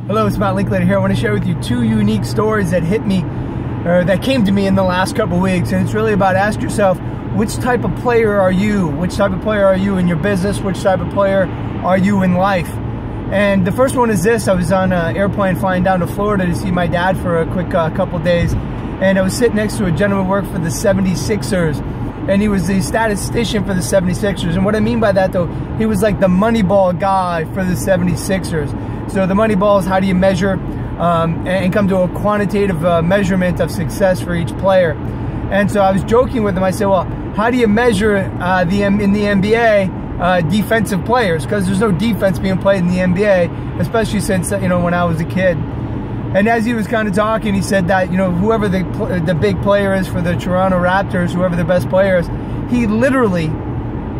Hello, it's Matt Linklater here. I want to share with you two unique stories that hit me, or that came to me in the last couple weeks. And it's really about ask yourself, which type of player are you? Which type of player are you in your business? Which type of player are you in life? And the first one is this. I was on an airplane flying down to Florida to see my dad for a quick couple days. And I was sitting next to a gentleman who worked for the 76ers. And he was the statistician for the 76ers. And what I mean by that, though, he was like the Moneyball guy for the 76ers. So the Moneyball is how do you measure and come to a quantitative measurement of success for each player. And so I was joking with him. I said, well, how do you measure in the NBA defensive players? Because there's no defense being played in the NBA, especially since, when I was a kid. And as he was kind of talking, he said that, whoever the big player is for the Toronto Raptors, whoever the best player is, he literally,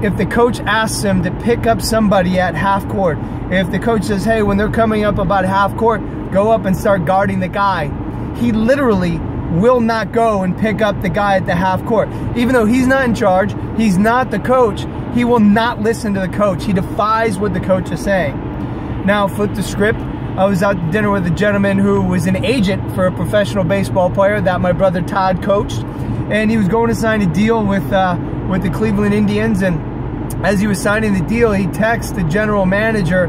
if the coach asks him to pick up somebody at half court, if the coach says, hey, when they're coming up about half court, go up and start guarding the guy, he literally will not go and pick up the guy at the half court. Even though he's not in charge, he's not the coach, he will not listen to the coach. He defies what the coach is saying. Now, flip the script. I was out to dinner with a gentleman who was an agent for a professional baseball player that my brother Todd coached. And he was going to sign a deal with the Cleveland Indians. And as he was signing the deal, he texted the general manager,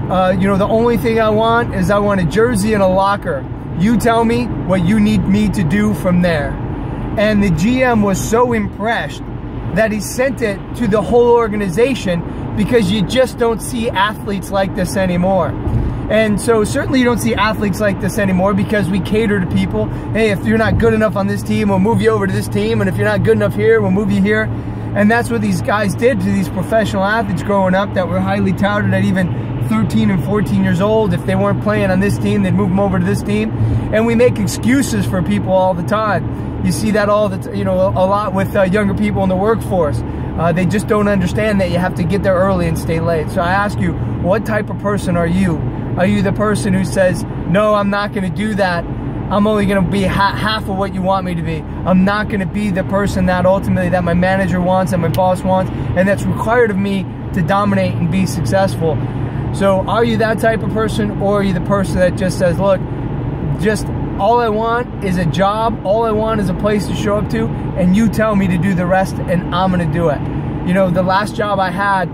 the only thing I want is I want a jersey and a locker. You tell me what you need me to do from there. And the GM was so impressed that he sent it to the whole organization, because you just don't see athletes like this anymore. And so certainly you don't see athletes like this anymore because we cater to people. Hey, if you're not good enough on this team, we'll move you over to this team. And if you're not good enough here, we'll move you here. And that's what these guys did to these professional athletes growing up that were highly touted at even 13 and 14 years old. If they weren't playing on this team, they'd move them over to this team. And we make excuses for people all the time. You see that a lot with younger people in the workforce. They just don't understand that you have to get there early and stay late. So I ask you, what type of person are you? Are you the person who says, no, I'm not going to do that. I'm only going to be half of what you want me to be. I'm not going to be the person that ultimately that my manager wants and my boss wants, and that's required of me to dominate and be successful. So are you that type of person, or are you the person that just says, look, just all I want is a job, all I want is a place to show up to, and you tell me to do the rest, and I'm going to do it. The last job I had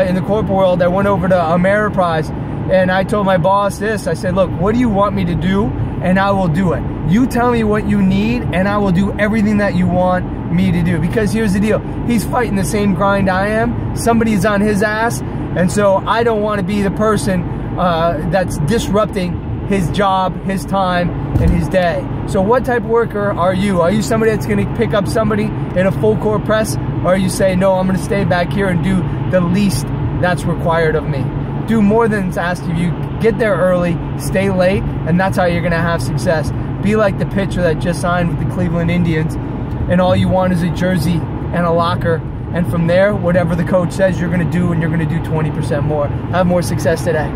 in the corporate world, I went over to Ameriprise, and I told my boss this. I said, look, what do you want me to do? And I will do it. You tell me what you need, and I will do everything that you want me to do. Because here's the deal. He's fighting the same grind I am. Somebody's on his ass. And so I don't want to be the person that's disrupting his job, his time, and his day. So what type of worker are you? Are you somebody that's going to pick up somebody in a full court press? Or are you saying, no, I'm going to stay back here and do the least that's required of me? Do more than it's asked of you. Get there early, stay late, and that's how you're going to have success. Be like the pitcher that just signed with the Cleveland Indians, and all you want is a jersey and a locker. And from there, whatever the coach says you're going to do, and you're going to do 20% more. Have more success today.